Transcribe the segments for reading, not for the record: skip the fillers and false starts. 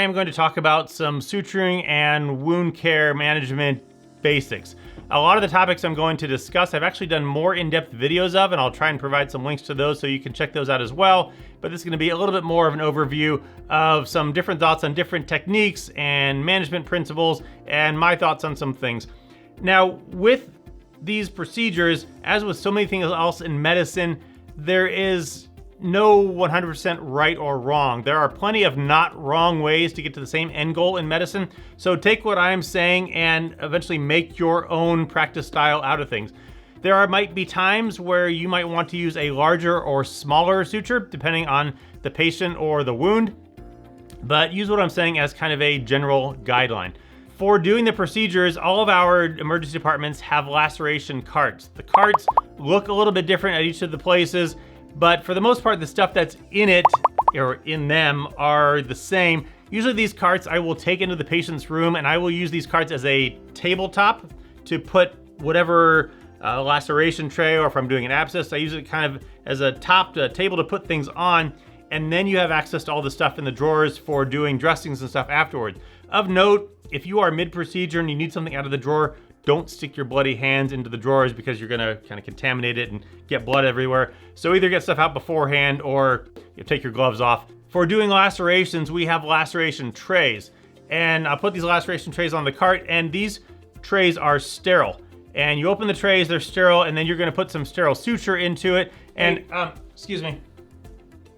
I am going to talk about some suturing and wound care management basics. A lot of the topics I'm going to discuss, I've actually done more in-depth videos of, and I'll try and provide some links to those so you can check those out as well. But this is going to be a little bit more of an overview of some different thoughts on different techniques and management principles and my thoughts on some things. Now, with these procedures, as with so many things else in medicine, there is no 100% right or wrong. There are plenty of not wrong ways to get to the same end goal in medicine. So take what I'm saying and eventually make your own practice style out of things. There might be times where you might want to use a larger or smaller suture, depending on the patient or the wound, but use what I'm saying as kind of a general guideline. For doing the procedures, all of our emergency departments have laceration carts. The carts look a little bit different at each of the places, but for the most part, the stuff that's in it or in them are the same. Usually these carts I will take into the patient's room, and I will use these carts as a tabletop to put whatever laceration tray, or if I'm doing an abscess, I use it kind of as a table to put things on, and then you have access to all the stuff in the drawers for doing dressings and stuff afterwards. Of note, if you are mid-procedure and you need something out of the drawer, don't stick your bloody hands into the drawers because you're gonna kind of contaminate it and get blood everywhere. So either get stuff out beforehand or you take your gloves off. For doing lacerations, we have laceration trays. And I'll put these laceration trays on the cart, and these trays are sterile. And you open the trays, they're sterile, and then you're gonna put some sterile suture into it. And, excuse me.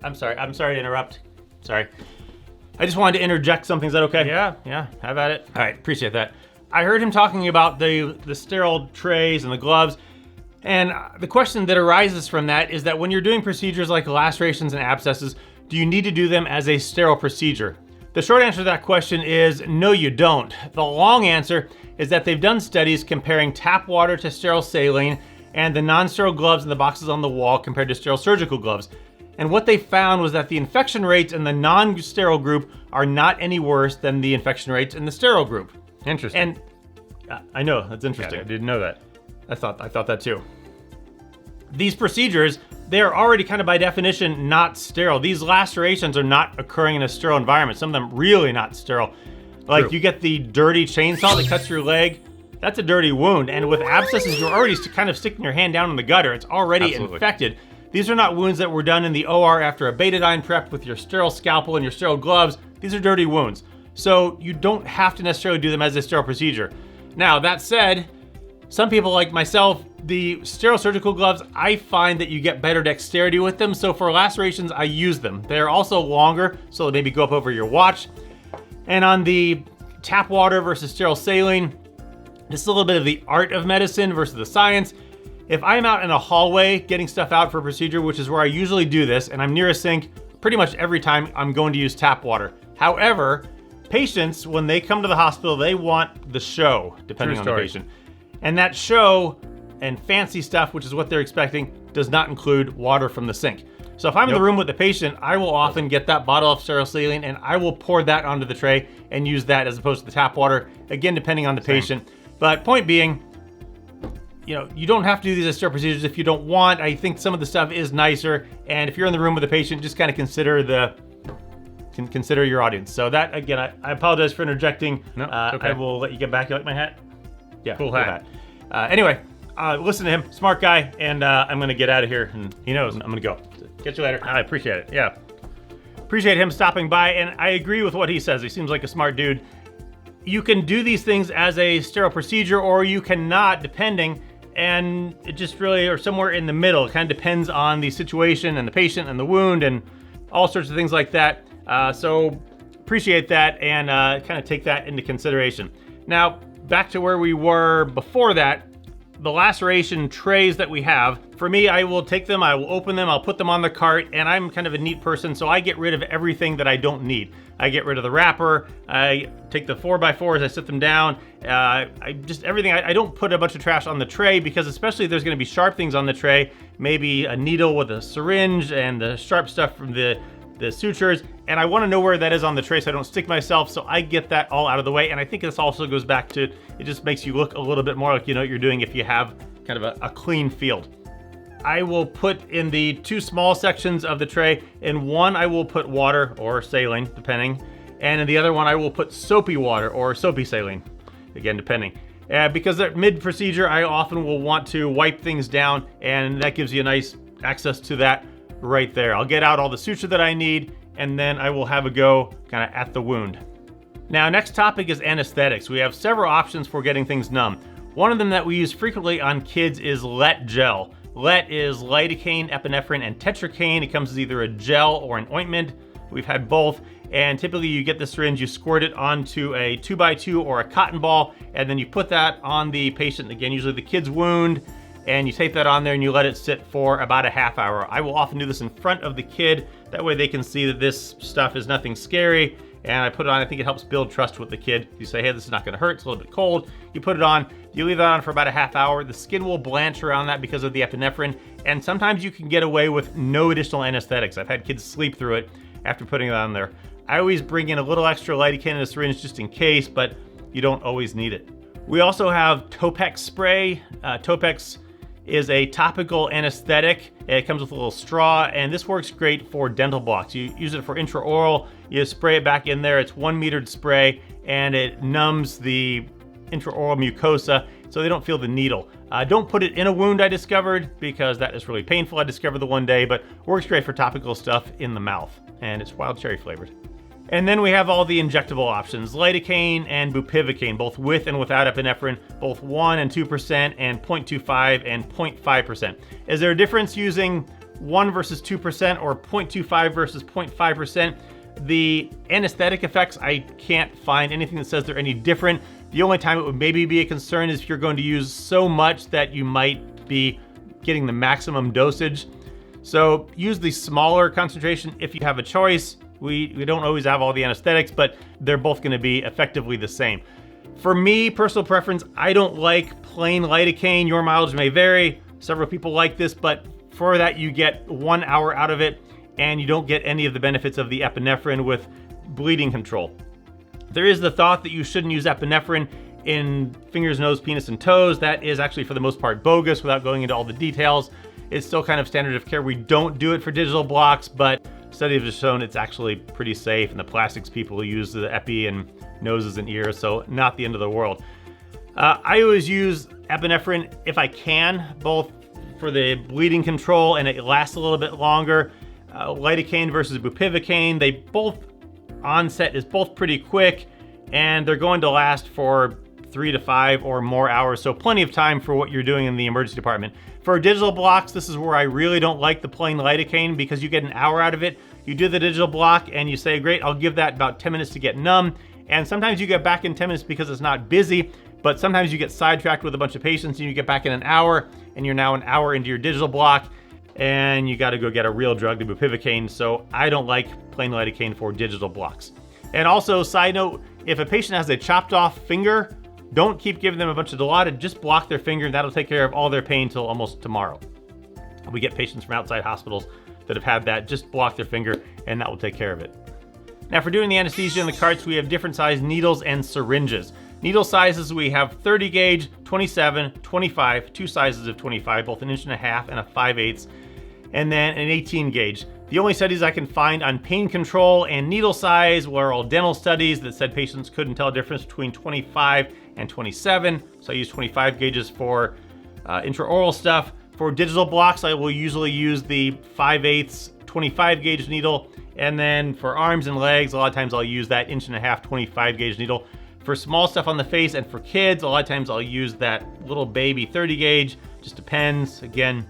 I'm sorry to interrupt. Sorry. I just wanted to interject something, is that okay? Yeah, have at it. All right, appreciate that. I heard him talking about the sterile trays and the gloves, and the question that arises from that is that when you're doing procedures like lacerations and abscesses, do you need to do them as a sterile procedure? The short answer to that question is no, you don't. The long answer is that they've done studies comparing tap water to sterile saline and the non-sterile gloves in the boxes on the wall compared to sterile surgical gloves. And what they found was that the infection rates in the non-sterile group are not any worse than the infection rates in the sterile group. Interesting. And I know, that's interesting. Yeah, I didn't know that. I thought that too. These procedures, they are already kind of by definition not sterile. These lacerations are not occurring in a sterile environment. Some of them really not sterile. Like True. You get the dirty chainsaw that cuts your leg, that's a dirty wound. And with abscesses, you're already kind of sticking your hand down in the gutter. It's already infected. These are not wounds that were done in the OR after a betadine prep with your sterile scalpel and your sterile gloves. These are dirty wounds. So you don't have to necessarily do them as a sterile procedure. Now, that said, some people like myself, the sterile surgical gloves, I find that you get better dexterity with them. So for lacerations, I use them. They're also longer, so they maybe go up over your watch. And on the tap water versus sterile saline, this is a little bit of the art of medicine versus the science. If I'm out in a hallway getting stuff out for a procedure, which is where I usually do this, and I'm near a sink, pretty much every time I'm going to use tap water. However, patients, when they come to the hospital, they want the show, depending on the patient. And that show and fancy stuff, which is what they're expecting, does not include water from the sink. So if I'm in the room with the patient, I will often get that bottle of sterile saline and I will pour that onto the tray and use that as opposed to the tap water, again, depending on the patient. But point being, you don't have to do these as sterile procedures if you don't want. I think some of the stuff is nicer, and if you're in the room with the patient, just kind of consider your audience. So that, again, I apologize for interjecting. No, it's okay. I will let you get back. You like my hat? Yeah, cool hat. Anyway, listen to him, smart guy, and I'm gonna get out of here, and he knows I'm gonna go. Catch you later. I appreciate it, yeah. Appreciate him stopping by, and I agree with what he says. He seems like a smart dude. You can do these things as a sterile procedure, or you cannot, depending, and it just really, or somewhere in the middle. It kind of depends on the situation and the patient and the wound and all sorts of things like that. So appreciate that and kind of take that into consideration. Now, back to where we were before that, the laceration trays that we have, for me, I will take them, I will open them, I'll put them on the cart, and I'm kind of a neat person, so I get rid of everything that I don't need. I get rid of the wrapper, I take the 4x4s, I sit them down, everything. I don't put a bunch of trash on the tray because especially if there's gonna be sharp things on the tray, maybe a needle with a syringe and the sharp stuff from the sutures, and I want to know where that is on the tray so I don't stick myself, so I get that all out of the way. And I think this also goes back to, it just makes you look a little bit more like you know what you're doing if you have kind of a clean field. I will put in the two small sections of the tray, in one I will put water or saline, depending, And in the other one, I will put soapy water or soapy saline, again, depending. Because mid-procedure, I often will want to wipe things down, and that gives you a nice access to that right there. I'll get out all the suture that I need, and then I will have a go kind of at the wound. Now, next topic is anesthetics. We have several options for getting things numb. One of them that we use frequently on kids is LET gel. LET is lidocaine, epinephrine, and tetracaine. It comes as either a gel or an ointment. We've had both, and typically you get the syringe, you squirt it onto a 2x2 or a cotton ball, and then you put that on the patient, again, usually the kid's wound, and you tape that on there and you let it sit for about a half hour. I will often do this in front of the kid. That way they can see that this stuff is nothing scary. And I put it on, I think it helps build trust with the kid. You say, hey, this is not gonna hurt, it's a little bit cold. You put it on, you leave that on for about a half hour. The skin will blanch around that because of the epinephrine. And sometimes you can get away with no additional anesthetics. I've had kids sleep through it after putting it on there. I always bring in a little extra lidocaine in a syringe just in case, but you don't always need it. We also have Topex spray. Topex is a topical anesthetic. It comes with a little straw, and this works great for dental blocks. You use it for intraoral, you spray it back in there. It's 1 metered spray, and it numbs the intraoral mucosa so they don't feel the needle. Don't put it in a wound, I discovered, because that is really painful. I discovered the one day, but works great for topical stuff in the mouth, and it's wild cherry flavored. And then we have all the injectable options, lidocaine and bupivacaine, both with and without epinephrine, both 1 and 2% and 0.25 and 0.5%. Is there a difference using 1 versus 2% or 0.25 versus 0.5%? The anesthetic effects, I can't find anything that says they're any different. The only time it would maybe be a concern is if you're going to use so much that you might be getting the maximum dosage. So use the smaller concentration if you have a choice. We don't always have all the anesthetics, but they're both gonna be effectively the same. For me, personal preference, I don't like plain lidocaine. Your mileage may vary. Several people like this, but for that you get 1 hour out of it, and you don't get any of the benefits of the epinephrine with bleeding control. There is the thought that you shouldn't use epinephrine in fingers, nose, penis, and toes. That is actually for the most part bogus without going into all the details. It's still kind of standard of care. We don't do it for digital blocks, but studies have shown it's actually pretty safe, and the plastics people use the epi in noses and ears, so not the end of the world. I always use epinephrine if I can, both for the bleeding control and it lasts a little bit longer. Lidocaine versus bupivacaine, they both onset is both pretty quick, and they're going to last for 3 to 5 or more hours, so plenty of time for what you're doing in the emergency department. For digital blocks, this is where I really don't like the plain lidocaine because you get an hour out of it. You do the digital block and you say, great, I'll give that about 10 minutes to get numb. And sometimes you get back in 10 minutes because it's not busy, but sometimes you get sidetracked with a bunch of patients and you get back in an hour, and you're now an hour into your digital block and you gotta go get a real drug, the bupivacaine. So I don't like plain lidocaine for digital blocks. And also, side note, if a patient has a chopped off finger, don't keep giving them a bunch of Dilaudid, just block their finger, and that'll take care of all their pain till almost tomorrow. We get patients from outside hospitals that have had that, just block their finger, and that will take care of it. Now for doing the anesthesia in the carts, we have different size needles and syringes. Needle sizes, we have 30 gauge, 27, 25, two sizes of 25, both 1.5 inches and a 5/8, and then an 18 gauge. The only studies I can find on pain control and needle size were all dental studies that said patients couldn't tell a difference between 25 and 27. So I use 25 gauges for intraoral stuff. For digital blocks, I will usually use the 5/8 25 gauge needle. And then for arms and legs, a lot of times I'll use that 1.5 inch 25 gauge needle. For small stuff on the face and for kids, a lot of times I'll use that little baby 30 gauge. Just depends. Again,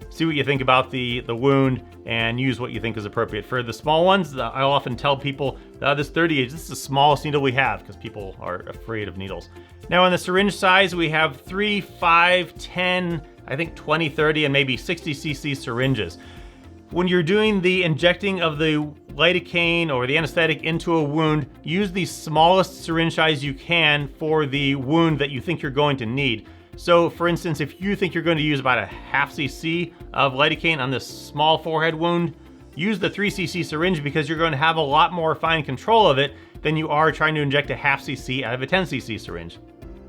see what you think about the wound and use what you think is appropriate. For the small ones, I'll often tell people, this 30 gauge, this is the smallest needle we have because people are afraid of needles. Now on the syringe size, we have 3, 5, 10, I think 20, 30, and maybe 60 cc syringes. When you're doing the injecting of the lidocaine or the anesthetic into a wound, use the smallest syringe size you can for the wound that you think you're going to need. So for instance, if you think you're going to use about a 0.5 cc of lidocaine on this small forehead wound, use the 3 cc syringe because you're going to have a lot more fine control of it than you are trying to inject a 0.5 cc out of a 10 cc syringe.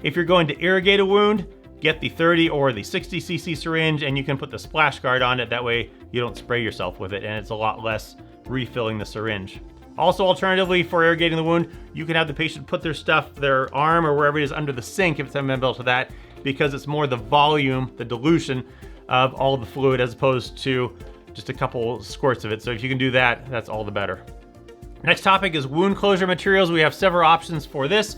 If you're going to irrigate a wound, get the 30 or the 60 cc syringe and you can put the splash guard on it. That way you don't spray yourself with it and it's a lot less refilling the syringe. Also, alternatively, for irrigating the wound, you can have the patient put their stuff, their arm or wherever it is, under the sink if it's amenable to that, because it's more the volume, the dilution of all of the fluid as opposed to just a couple squirts of it. So if you can do that, that's all the better. Next topic is wound closure materials. We have several options for this.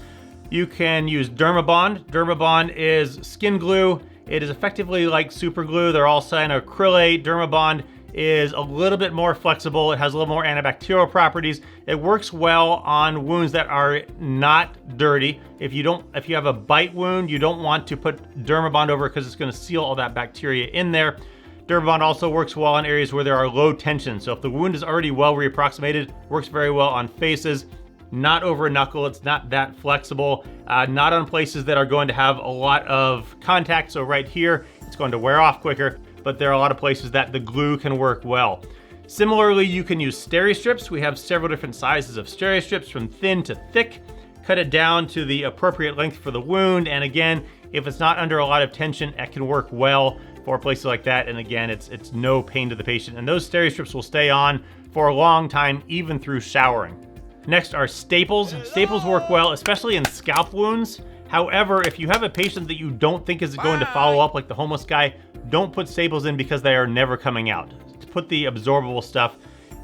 You can use Dermabond. Dermabond is skin glue. It is effectively like super glue. They're all cyanoacrylate. Dermabond is a little bit more flexible. It has a little more antibacterial properties. It works well on wounds that are not dirty. If you have a bite wound, you don't want to put Dermabond over because it's going to seal all that bacteria in there. Dermabond also works well in areas where there are low tension. So if the wound is already well reapproximated, works very well on faces, not over a knuckle. It's not that flexible, not on places that are going to have a lot of contact. So right here, it's going to wear off quicker. But there are a lot of places that the glue can work well. Similarly, you can use steri-strips. We have several different sizes of steri-strips, from thin to thick. Cut it down to the appropriate length for the wound. And again, if it's not under a lot of tension, it can work well for places like that. And again, it's no pain to the patient. And those steri-strips will stay on for a long time, even through showering. Next are staples. Staples work well, especially in scalp wounds. However, if you have a patient that you don't think is going to follow up, like the homeless guy, don't put staples in because they are never coming out. Put the absorbable stuff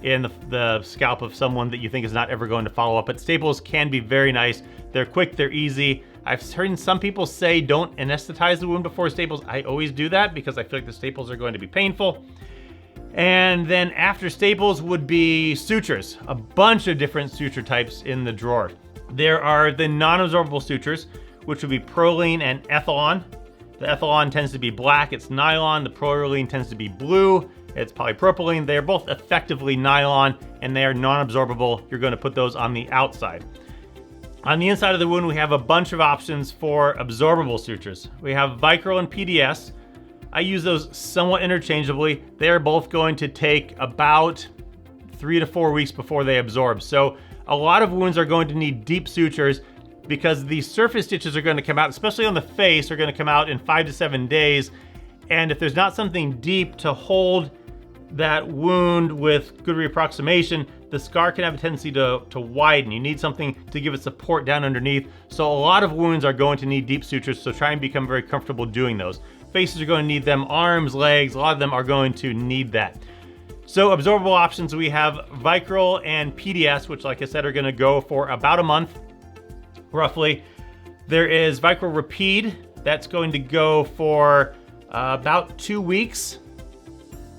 in the scalp of someone that you think is not ever going to follow up. But staples can be very nice. They're quick, they're easy. I've heard some people say don't anesthetize the wound before staples. I always do that because I feel like the staples are going to be painful. And then after staples would be sutures. A bunch of different suture types in the drawer. There are the non-absorbable sutures, which would be Prolene and Ethylon. The Ethylon tends to be black, it's nylon. The Prolene tends to be blue, it's polypropylene. They are both effectively nylon and they are non-absorbable. You're going to put those on the outside. On the inside of the wound, we have a bunch of options for absorbable sutures. We have Vicryl and PDS. I use those somewhat interchangeably. They are both going to take about 3 to 4 weeks before they absorb. So a lot of wounds are going to need deep sutures because the surface stitches are going to come out, especially on the face, are going to come out in 5 to 7 days. And if there's not something deep to hold that wound with good reapproximation, the scar can have a tendency to widen. You need something to give it support down underneath. So a lot of wounds are going to need deep sutures, so try and become very comfortable doing those. Faces are going to need them, arms, legs, a lot of them are going to need that. So absorbable options, we have Vicryl and PDS, which like I said, are going to go for about a month, roughly. There is Vicryl Rapide, that's going to go for about 2 weeks.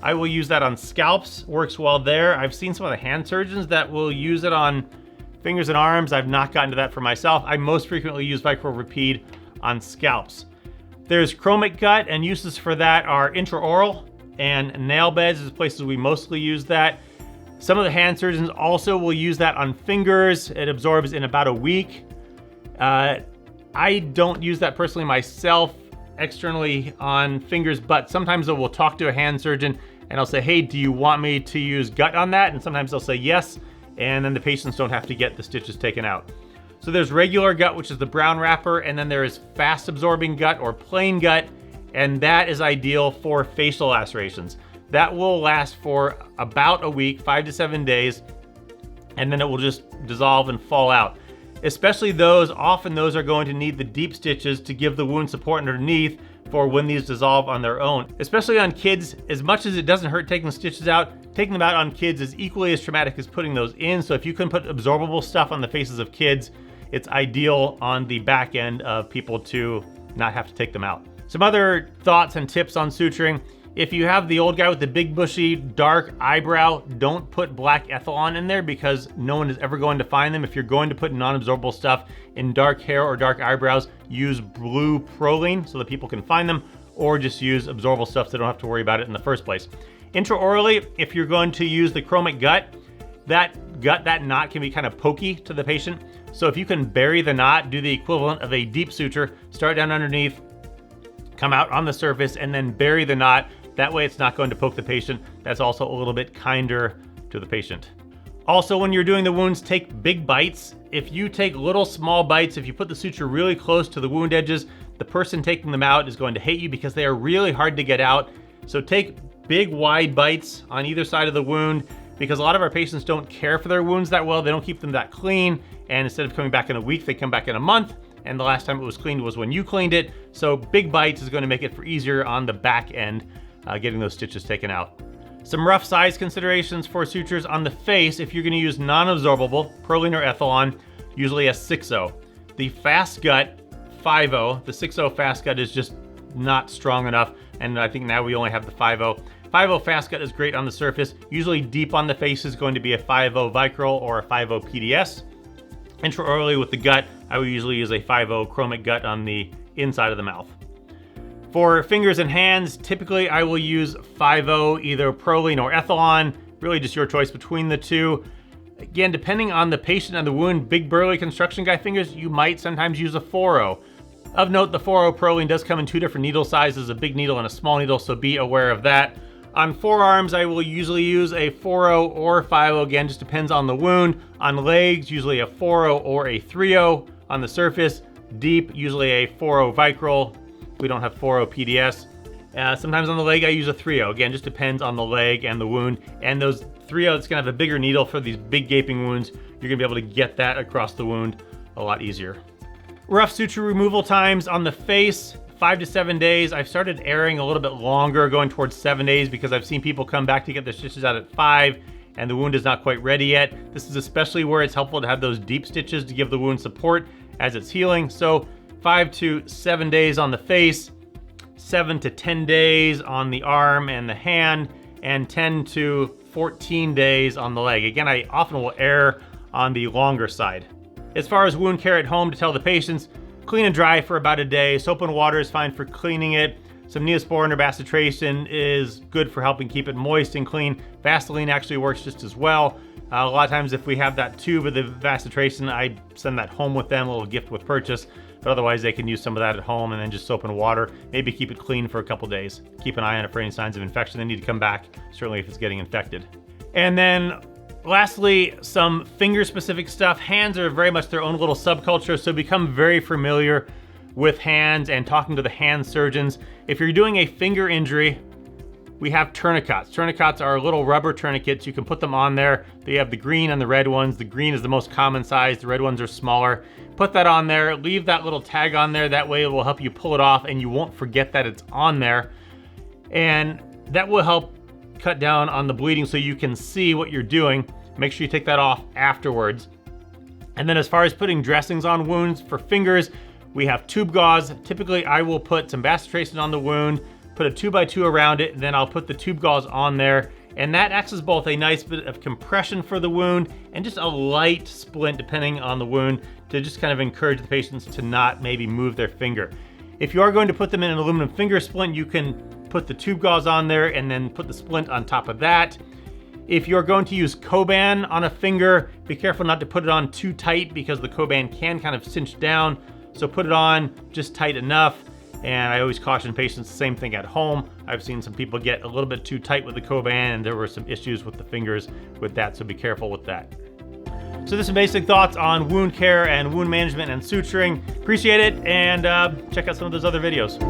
I will use that on scalps, works well there. I've seen some of the hand surgeons that will use it on fingers and arms. I've not gotten to that for myself. I most frequently use Vicryl Rapide on scalps. There's chromic gut, and uses for that are intraoral and nail beds is places we mostly use that. Some of the hand surgeons also will use that on fingers. It absorbs in about a week. I don't use that personally myself externally on fingers, but sometimes I will talk to a hand surgeon and I'll say, hey, do you want me to use gut on that? And sometimes they'll say yes, and then the patients don't have to get the stitches taken out. So there's regular gut, which is the brown wrapper, and then there is fast absorbing gut or plain gut, and that is ideal for facial lacerations. That will last for about a week, 5 to 7 days, and then it will just dissolve and fall out. Especially often those are going to need the deep stitches to give the wound support underneath for when these dissolve on their own. Especially on kids, as much as it doesn't hurt taking the stitches out, taking them out on kids is equally as traumatic as putting those in. So if you can put absorbable stuff on the faces of kids, it's ideal on the back end of people to not have to take them out. Some other thoughts and tips on suturing. If you have the old guy with the big bushy dark eyebrow, don't put black Ethylon in there because no one is ever going to find them. If you're going to put non-absorbable stuff in dark hair or dark eyebrows, use blue Prolene so that people can find them, or just use absorbable stuff so they don't have to worry about it in the first place. Intraorally, if you're going to use the chromic gut, that knot can be kind of pokey to the patient. So if you can bury the knot, do the equivalent of a deep suture, start down underneath, come out on the surface, and then bury the knot. That way it's not going to poke the patient. That's also a little bit kinder to the patient. Also, when you're doing the wounds, take big bites. If you take little small bites, if you put the suture really close to the wound edges, the person taking them out is going to hate you because they are really hard to get out. So take big wide bites on either side of the wound. because a lot of our patients don't care for their wounds that well. They don't keep them that clean. And instead of coming back in a week, they come back in a month. And the last time it was cleaned was when you cleaned it. So big bites is going to make it for easier on the back end, getting those stitches taken out. Some rough size considerations for sutures on the face. If you're going to use non-absorbable, Prolene or Ethylon, usually a 6/0. The fast gut 5/0, the 6/0 fast gut is just not strong enough, and I think now we only have the 5/0. 5/0 fast gut is great on the surface. Usually deep on the face is going to be a 5/0 Vicryl or a 5/0 PDS. Intraorally with the gut, I would usually use a 5/0 chromic gut on the inside of the mouth. For fingers and hands, typically I will use 5/0, either Prolene or Ethylon, really just your choice between the two. Again, depending on the patient and the wound, big burly construction guy fingers, you might sometimes use a 4/0. Of note, the 4/0 Prolene does come in two different needle sizes, a big needle and a small needle, so be aware of that. On forearms, I will usually use a 4/0 or 5/0, again, just depends on the wound. On legs, usually a 4/0 or a 3/0. On the surface, deep, usually a 4/0 Vicryl. We don't have 4/0 PDS. Sometimes on the leg, I use a 3/0. Again, just depends on the leg and the wound. And those 3/0, it's gonna have a bigger needle for these big gaping wounds. You're gonna be able to get that across the wound a lot easier. Rough suture removal times on the face, 5 to 7 days. I've started erring a little bit longer, going towards 7 days, because I've seen people come back to get their stitches out at 5 and the wound is not quite ready yet. This is especially where it's helpful to have those deep stitches to give the wound support as it's healing. So 5 to 7 days on the face, 7 to 10 days on the arm and the hand, and 10 to 14 days on the leg. Again, I often will err on the longer side. As far as wound care at home, to tell the patients, clean and dry for about a day. Soap and water is fine for cleaning it. Some Neosporin or Bacitracin is good for helping keep it moist and clean. Vaseline actually works just as well. A lot of times if we have that tube of the Bacitracin, I send that home with them, a little gift with purchase. But otherwise they can use some of that at home, and then just soap and water. Maybe keep it clean for a couple days. Keep an eye on it for any signs of infection. They need to come back, certainly if it's getting infected. And then lastly, some finger specific stuff. Hands are very much their own little subculture, so become very familiar with hands and talking to the hand surgeons. If you're doing a finger injury, we have tourniquets. Tourniquets are little rubber tourniquets. You can put them on there. They have the green and the red ones. The green is the most common size. The red ones are smaller. Put that on there. Leave that little tag on there. That way it will help you pull it off and you won't forget that it's on there. And that will help cut down on the bleeding so you can see what you're doing. Make sure you take that off afterwards. And then as far as putting dressings on wounds for fingers, we have tube gauze. Typically I will put some Bacitracin on the wound, put a 2x2 around it, and then I'll put the tube gauze on there. And that acts as both a nice bit of compression for the wound and just a light splint depending on the wound to just kind of encourage the patients to not maybe move their finger. If you are going to put them in an aluminum finger splint, you can put the tube gauze on there and then put the splint on top of that. If you're going to use Coban on a finger, be careful not to put it on too tight because the Coban can kind of cinch down. So put it on just tight enough. And I always caution patients the same thing at home. I've seen some people get a little bit too tight with the Coban and there were some issues with the fingers with that, so be careful with that. So there's some basic thoughts on wound care and wound management and suturing. Appreciate it, and check out some of those other videos.